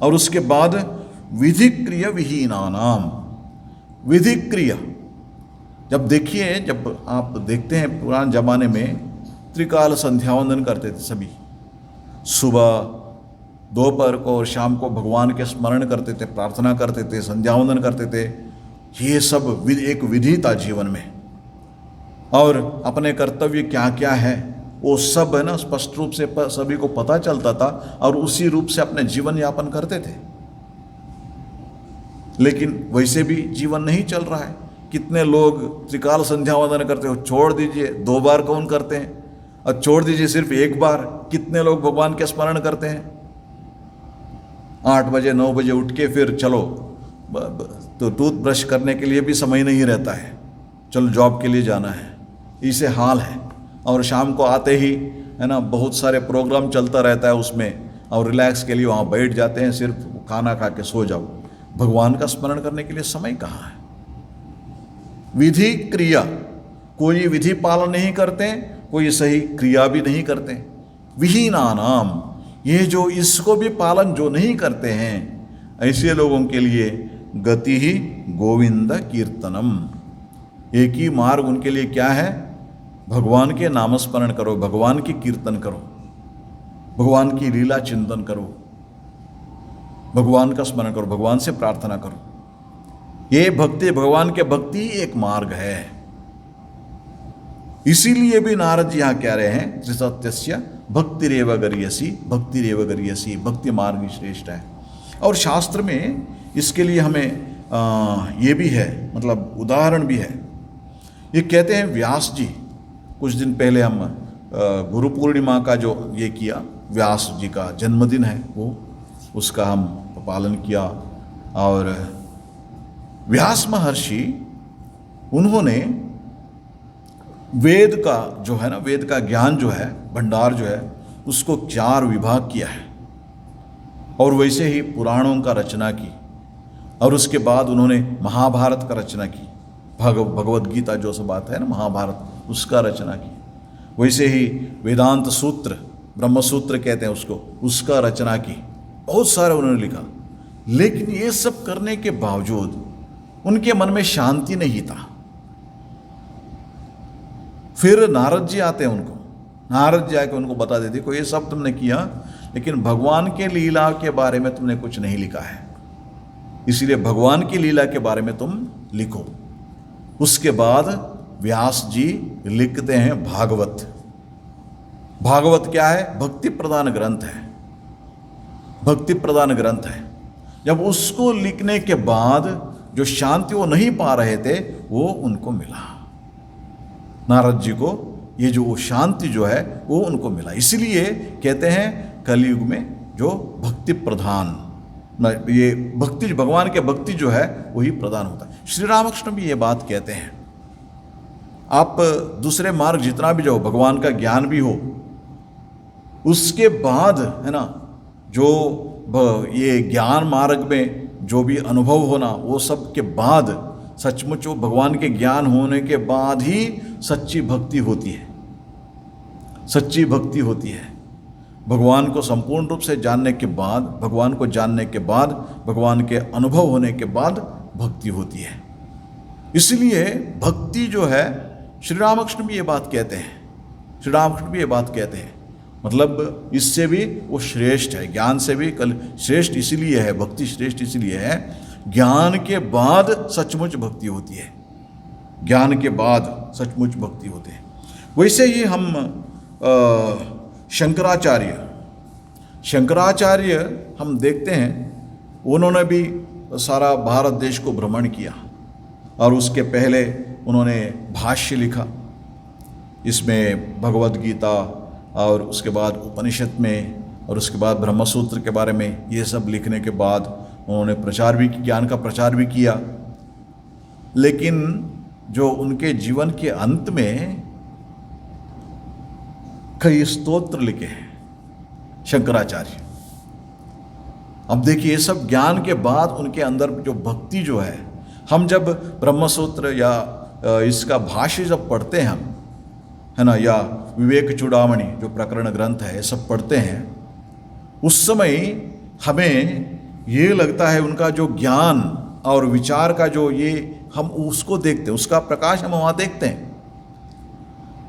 और उसके बाद विधिक्रिय विहीनानाम, विधिक्रिया, जब देखिए, जब आप देखते हैं पुराने जमाने में त्रिकाल संध्यावंदन करते थे सभी, सुबह दोपहर को और शाम को भगवान के स्मरण करते थे, प्रार्थना करते थे, संध्यावंदन करते थे। ये सब एक विधि था जीवन में, और अपने कर्तव्य क्या क्या है वो सब है ना स्पष्ट रूप से सभी को पता चलता था, और उसी रूप से अपने जीवन यापन करते थे। लेकिन वैसे भी जीवन नहीं चल रहा है। कितने लोग त्रिकाल संध्यावंदन करते हो, छोड़ दीजिए 2 बार कौन करते हैं, और छोड़ दीजिए सिर्फ 1 बार। कितने लोग भगवान के स्मरण करते हैं, 8 बजे 9 बजे उठ के फिर चलो, तो टूथब्रश करने के लिए भी समय नहीं रहता है, चलो जॉब के लिए जाना है, इसे हाल है। और शाम को आते ही है ना बहुत सारे प्रोग्राम चलता रहता है उसमें, और रिलैक्स के लिए वहाँ बैठ जाते हैं, सिर्फ खाना खा के सो जाओ। भगवान का स्मरण करने के लिए समय कहाँ है। विधि क्रिया, कोई विधि पालन नहीं करते, कोई सही क्रिया भी नहीं करते। विहीनानाम, ये जो इसको भी पालन जो नहीं करते हैं, ऐसे लोगों के लिए गति ही गोविंद कीर्तनम, एक ही मार्ग उनके लिए क्या है, भगवान के नामस्मरण करो, भगवान की कीर्तन करो, भगवान की लीला चिंतन करो, भगवान का स्मरण करो, भगवान से प्रार्थना करो। ये भक्ति, भगवान के भक्ति एक मार्ग है। इसीलिए भी नारद जी यहाँ कह रहे हैं त्रिसत्यस्य भक्तिरेव गरियसी, भक्तिरेव गरियसी, भक्ति मार्ग ही श्रेष्ठ है। और शास्त्र में इसके लिए हमें ये भी है, मतलब उदाहरण भी है। ये कहते हैं व्यास जी, कुछ दिन पहले हम गुरु पूर्णिमा का जो ये किया, व्यास जी का जन्मदिन है वो, उसका हम पालन किया। और व्यास महर्षि उन्होंने वेद का जो है ना, वेद का ज्ञान जो है, भंडार जो है, उसको 4 विभाग किया है, और वैसे ही पुराणों का रचना की, और उसके बाद उन्होंने महाभारत का रचना की, भगवद गीता जो सब बात है ना महाभारत, उसका रचना की। वैसे ही वेदांत सूत्र, ब्रह्म सूत्र कहते हैं उसको, उसका रचना की। बहुत सारे उन्होंने लिखा। लेकिन ये सब करने के बावजूद उनके मन में शांति नहीं था। फिर नारद जी आते हैं उनको, नारद जी आके उनको बता देते को ये सब तुमने किया, लेकिन भगवान के लीला के बारे में तुमने कुछ नहीं लिखा है, इसलिए भगवान की लीला के बारे में तुम लिखो। उसके बाद व्यास जी लिखते हैं भागवत। भागवत क्या है, भक्ति प्रधान ग्रंथ है, भक्ति प्रधान ग्रंथ है। जब उसको लिखने के बाद जो शांति वो नहीं पा रहे थे वो उनको मिला, नारद जी को ये जो शांति जो है वो उनको मिला। इसलिए कहते हैं कलयुग में जो भक्ति प्रधान, ये भक्ति, भगवान के भक्ति जो है वही प्रधान होता है। श्री रामकृष्ण भी ये बात कहते हैं। आप दूसरे मार्ग जितना भी जाओ, भगवान का ज्ञान भी हो, उसके बाद है ना जो ये ज्ञान मार्ग में जो भी अनुभव होना, वो सब के बाद सचमुच वो भगवान के ज्ञान होने के बाद ही सच्ची भक्ति होती है, सच्ची भक्ति होती है। भगवान को संपूर्ण रूप से जानने के बाद, भगवान को जानने के बाद, भगवान के अनुभव होने के बाद भक्ति होती है। इसलिए भक्ति जो है, श्री रामकृष्ण भी ये बात कहते हैं, श्री रामकृष्ण भी ये बात कहते हैं, मतलब इससे भी वो श्रेष्ठ है, ज्ञान से भी कल श्रेष्ठ इसीलिए है, भक्ति श्रेष्ठ इसीलिए है ज्ञान के बाद सचमुच भक्ति होती है, ज्ञान के बाद सचमुच भक्ति होती है। वैसे ही हम शंकराचार्य हम देखते हैं, उन्होंने भी सारा भारत देश को भ्रमण किया और उसके पहले उन्होंने भाष्य लिखा, इसमें भगवद गीता और उसके बाद उपनिषद में और उसके बाद ब्रह्मसूत्र के बारे में ये सब लिखने के बाद उन्होंने प्रचार भी, ज्ञान का प्रचार भी किया। लेकिन जो उनके जीवन के अंत में कई स्तोत्र लिखे हैं शंकराचार्य। अब देखिए, ये सब ज्ञान के बाद उनके अंदर जो भक्ति जो है, हम जब ब्रह्मसूत्र या इसका भाष्य जब पढ़ते हैं हम, है ना, या विवेक चूड़ामणि जो प्रकरण ग्रंथ है, ये सब पढ़ते हैं, उस समय हमें ये लगता है उनका जो ज्ञान और विचार का जो ये हम उसको देखते हैं, उसका प्रकाश हम वहाँ देखते हैं।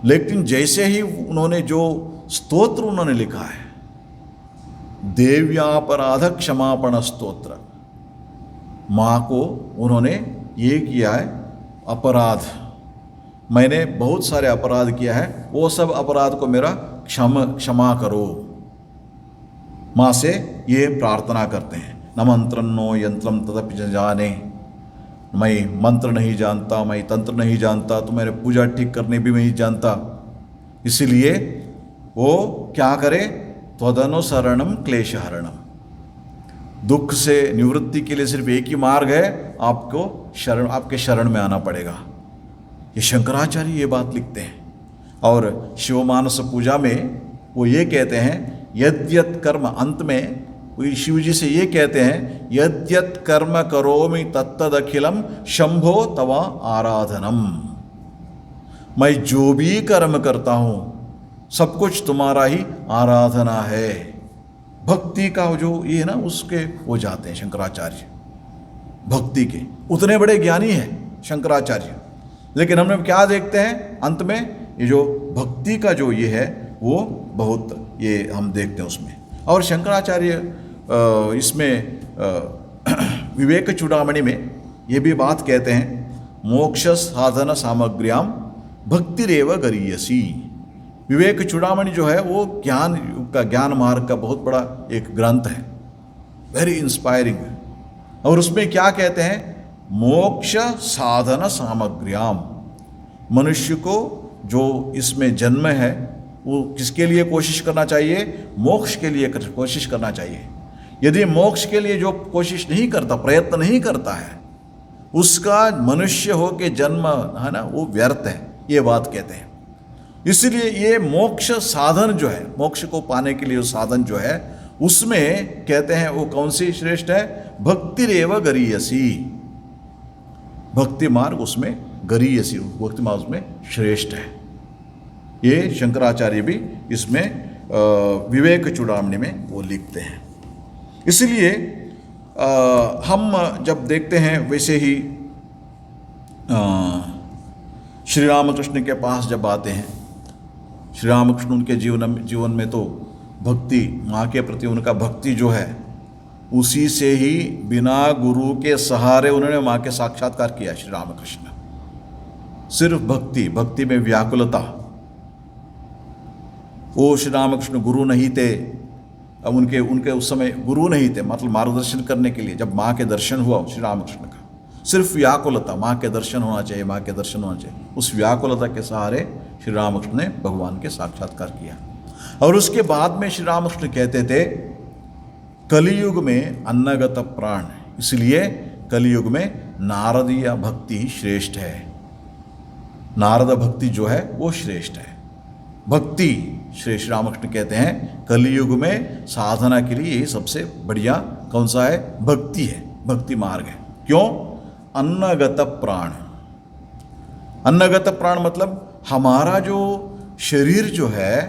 लेकिन जैसे ही उन्होंने जो स्तोत्र उन्होंने लिखा है, देव्यापराध क्षमापण स्तोत्र, माँ को उन्होंने ये किया है, अपराध, मैंने बहुत सारे अपराध किया है, वो सब अपराध को मेरा क्षमा करो, माँ से ये प्रार्थना करते हैं। न मंत्रन्नो यंत्रम तदपि न जाने, मैं मंत्र नहीं जानता, मैं तंत्र नहीं जानता, तो मेरे पूजा ठीक करने भी नहीं जानता, इसीलिए वो क्या करे, त्वदनुसरणम क्लेशहरणम, दुख से निवृत्ति के लिए सिर्फ एक ही मार्ग है, आपके शरण में आना पड़ेगा। ये शंकराचार्य ये बात लिखते हैं। और शिवमानस पूजा में वो ये कहते हैं, यद्यत कर्म, अंत में शिव जी से ये कहते हैं, यद्यत कर्म करोमि तत्तदखिलम शंभो तवा आराधनम, मैं जो भी कर्म करता हूँ सब कुछ तुम्हारा ही आराधना है। भक्ति का जो ये है ना, उसके वो जाते हैं शंकराचार्य, भक्ति के उतने बड़े ज्ञानी हैं शंकराचार्य। लेकिन हम क्या देखते हैं अंत में, ये जो भक्ति का जो ये है वो बहुत ये हम देखते हैं उसमें। और शंकराचार्य इसमें विवेक चूड़ामणि में ये भी बात कहते हैं, मोक्ष साधन सामग्र्याम भक्तिरेव गरीयसी। विवेक चूड़ामणि जो है वो ज्ञान मार्ग का बहुत बड़ा एक ग्रंथ है, वेरी इंस्पायरिंग। और उसमें क्या कहते हैं, मोक्ष साधन सामग्र्याम, मनुष्य को जो इसमें जन्म है वो किसके लिए कोशिश करना चाहिए, मोक्ष के लिए कोशिश करना चाहिए। यदि मोक्ष के लिए जो कोशिश नहीं करता, प्रयत्न नहीं करता है, उसका मनुष्य हो के जन्म है ना, वो व्यर्थ है, ये बात कहते हैं। इसलिए ये मोक्ष साधन जो है, मोक्ष को पाने के लिए साधन जो है, उसमें कहते हैं वो कौन सी श्रेष्ठ है, भक्तिरेव गरीयसी, भक्ति मार्ग उसमें गरीयसी, भक्ति मार्ग उसमें श्रेष्ठ है। ये शंकराचार्य भी इसमें विवेक चूड़ामणि में वो लिखते हैं। इसलिए हम जब देखते हैं, वैसे ही श्री रामकृष्ण के पास जब आते हैं, श्री रामकृष्ण उनके जीवन में तो भक्ति, माँ के प्रति उनका भक्ति जो है, उसी से ही बिना गुरु के सहारे उन्होंने माँ के साक्षात्कार किया। श्री रामकृष्ण सिर्फ भक्ति में व्याकुलता। वो श्री रामकृष्ण गुरु नहीं थे, अब उनके उस समय गुरु नहीं थे, मतलब मार्गदर्शन करने के लिए। जब माँ के दर्शन हुआ श्री रामकृष्ण का, सिर्फ व्याकुलता, माँ के दर्शन होना चाहिए, माँ के दर्शन होना चाहिए, उस व्याकुलता के सहारे श्री रामकृष्ण ने भगवान के साक्षात्कार किया। और उसके बाद में श्री रामकृष्ण कहते थे, कलियुग में अन्नगत प्राण, इसलिए कलियुग में नारदीय भक्ति श्रेष्ठ है। नारद भक्ति जो है वो श्रेष्ठ है। भक्ति श्री रामकृष्ण कहते हैं, कलियुग में साधना के लिए यही सबसे बढ़िया कौन सा है, भक्ति है, भक्ति मार्ग है। क्यों? अन्नगत प्राण। अन्नगत प्राण मतलब हमारा जो शरीर जो है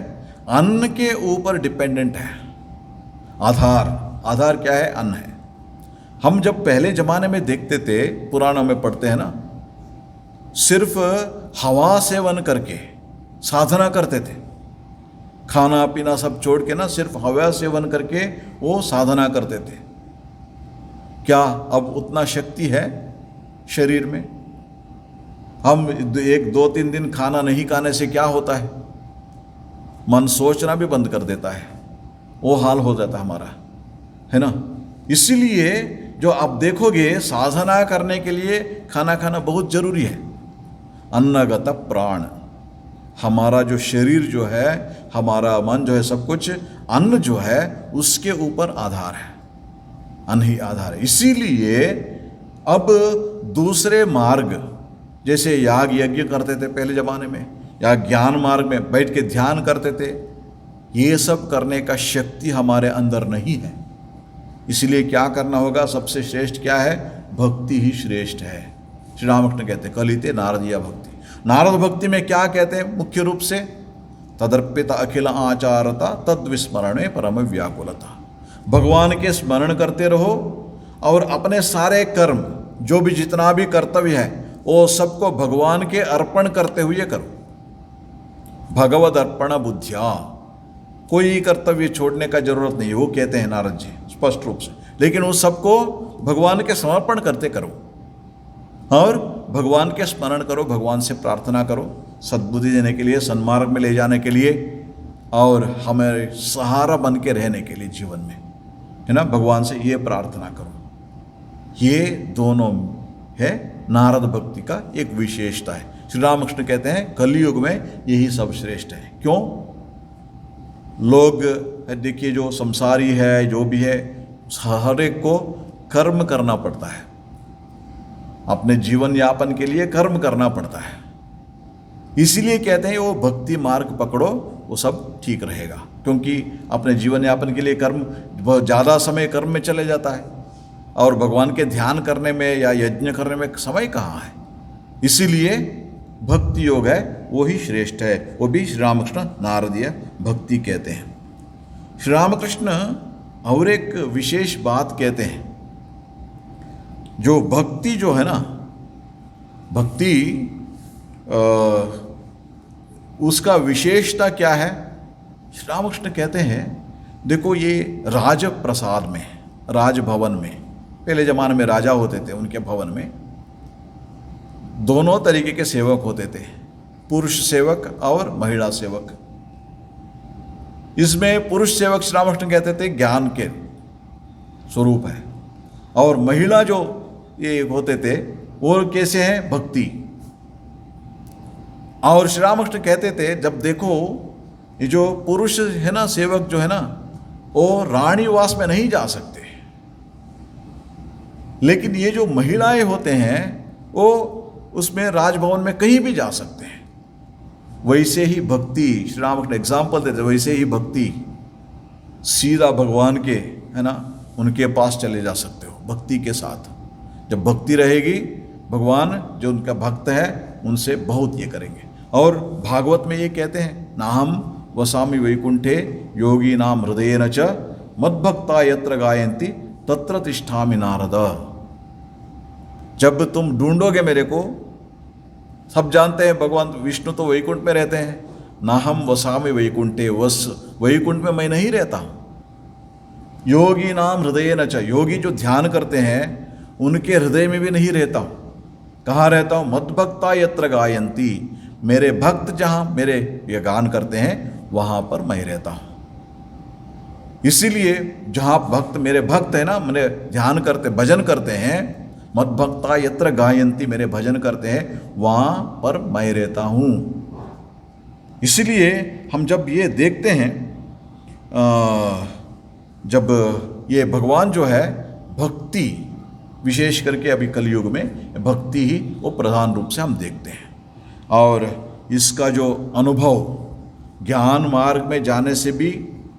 अन्न के ऊपर डिपेंडेंट है। आधार क्या है? अन्न है। हम जब पहले जमाने में देखते थे, पुराणों में पढ़ते हैं ना, सिर्फ हवा सेवन करके साधना करते थे, खाना पीना सब छोड़ के ना, सिर्फ हवा सेवन करके वो साधना करते थे। क्या अब उतना शक्ति है शरीर में? हम 1-2-3 दिन खाना नहीं खाने से क्या होता है? मन सोचना भी बंद कर देता है, वो हाल हो जाता है हमारा, है ना। इसीलिए जो आप देखोगे, साधना करने के लिए खाना खाना बहुत जरूरी है। अन्नगत प्राण, हमारा जो शरीर जो है, हमारा मन जो है, सब कुछ अन्न जो है उसके ऊपर आधार है, अन्न ही आधार है। इसीलिए अब दूसरे मार्ग, जैसे याग यज्ञ करते थे पहले ज़माने में, या ज्ञान मार्ग में बैठ के ध्यान करते थे, ये सब करने का शक्ति हमारे अंदर नहीं है। इसलिए क्या करना होगा? सबसे श्रेष्ठ क्या है? भक्ति ही श्रेष्ठ है। श्री रामकृष्ण कहते हैं कलिते नारदीय भक्ति। नारद भक्ति में क्या कहते हैं मुख्य रूप से? तदर्पित अखिल आचारता तद विस्मरणे परम व्याकुलता। भगवान के स्मरण करते रहो और अपने सारे कर्म, जो भी जितना भी कर्तव्य है, वो सबको भगवान के अर्पण करते हुए करो। भगवद अर्पण बुद्धिया, कोई कर्तव्य छोड़ने का जरूरत नहीं है, वो कहते हैं नारद जी स्पष्ट रूप से। लेकिन उस सबको भगवान के समर्पण करते करो और भगवान के स्मरण करो, भगवान से प्रार्थना करो सद्बुद्धि देने के लिए, सन्मार्ग में ले जाने के लिए और हमें सहारा बन के रहने के लिए जीवन में, है ना। भगवान से ये प्रार्थना करो। ये दोनों है नारद भक्ति का एक विशेषता है। श्री रामकृष्ण कहते हैं कलयुग में यही सब श्रेष्ठ है। क्यों? लोग देखिए, जो संसारी है, जो भी है, हर एक को कर्म करना पड़ता है, अपने जीवन यापन के लिए कर्म करना पड़ता है। इसीलिए कहते हैं वो भक्ति मार्ग पकड़ो, वो सब ठीक रहेगा। क्योंकि अपने जीवन यापन के लिए कर्म, बहुत ज़्यादा समय कर्म में चले जाता है और भगवान के ध्यान करने में या यज्ञ करने में समय कहाँ है। इसीलिए भक्ति योग है वो ही श्रेष्ठ है। वो भी श्री रामकृष्ण नारदीय भक्ति कहते हैं। श्री रामकृष्ण और एक विशेष बात कहते हैं, जो भक्ति जो है ना, भक्ति उसका विशेषता क्या है? श्री रामकृष्ण कहते हैं, देखो ये राज प्रसाद में, राजभवन में, पहले जमाने में राजा होते थे, उनके भवन में दोनों तरीके के सेवक होते थे, पुरुष सेवक और महिला सेवक। इसमें पुरुष सेवक श्री रामकृष्ण कहते थे ज्ञान के स्वरूप है, और महिला जो ये होते थे वो कैसे हैं? भक्ति। और श्री रामकृष्ण कहते थे, जब देखो ये जो पुरुष है ना, सेवक जो है ना, वो रानीवास में नहीं जा सकते, लेकिन ये जो महिलाएं होते हैं वो उसमें राजभवन में कहीं भी जा सकते हैं। वैसे ही भक्ति, श्री रामकृष्ण एग्जाम्पल देते, वैसे ही भक्ति सीधा भगवान के, है ना, उनके पास चले जा सकते हो भक्ति के साथ। जब भक्ति रहेगी, भगवान जो उनका भक्त है उनसे बहुत ये करेंगे। और भागवत में ये कहते हैं, नाहम वसामि वैकुंठे योगी नाम हृदय न च मद्भक्ता यत्र गायन्ति तत्र तिष्ठामि नारद। जब तुम ढूंढोगे मेरे को, सब जानते हैं भगवान विष्णु तो वैकुंठ में रहते हैं, नाहम वसामि वैकुंठे, वैकुंठ में मैं नहीं रहता हूँ। योगी नाम हृदय न च, योगी जो ध्यान करते हैं उनके हृदय में भी नहीं रहता हूँ। कहाँ रहता हूँ? मद्भक्ता यत्र गायन्ति, मेरे भक्त जहाँ मेरे ये गान करते हैं वहाँ पर मैं रहता हूँ। इसीलिए जहाँ भक्त, मेरे भक्त है ना, मेरे ध्यान करते, भजन करते हैं, मद्भक्ता यत्र गायन्ति, मेरे भजन करते हैं, वहाँ पर मैं रहता हूँ। इसलिए हम जब ये देखते हैं, जब ये भगवान जो है भक्ति, विशेष करके अभी कलयुग में भक्ति ही वो प्रधान रूप से हम देखते हैं। और इसका जो अनुभव ज्ञान मार्ग में जाने से भी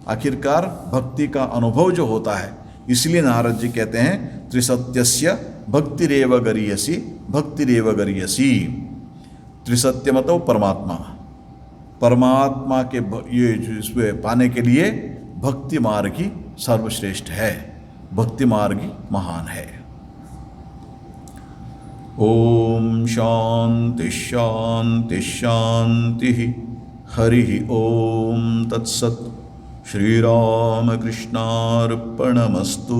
आखिरकार भक्ति का अनुभव जो होता है, इसलिए नारद जी कहते हैं त्रिसत्यस्य भक्तिरेव गरीयसी, भक्तिरेव गरीयसी। त्रिसत्य मतलब परमात्मा, परमात्मा के ये इसमें पाने के लिए भक्ति मार्ग ही सर्वश्रेष्ठ है, भक्ति मार्ग ही महान है। ओम शांति शांति शांति। हरि ओम तत्सत्। श्री राम कृष्णार्पणमस्तु।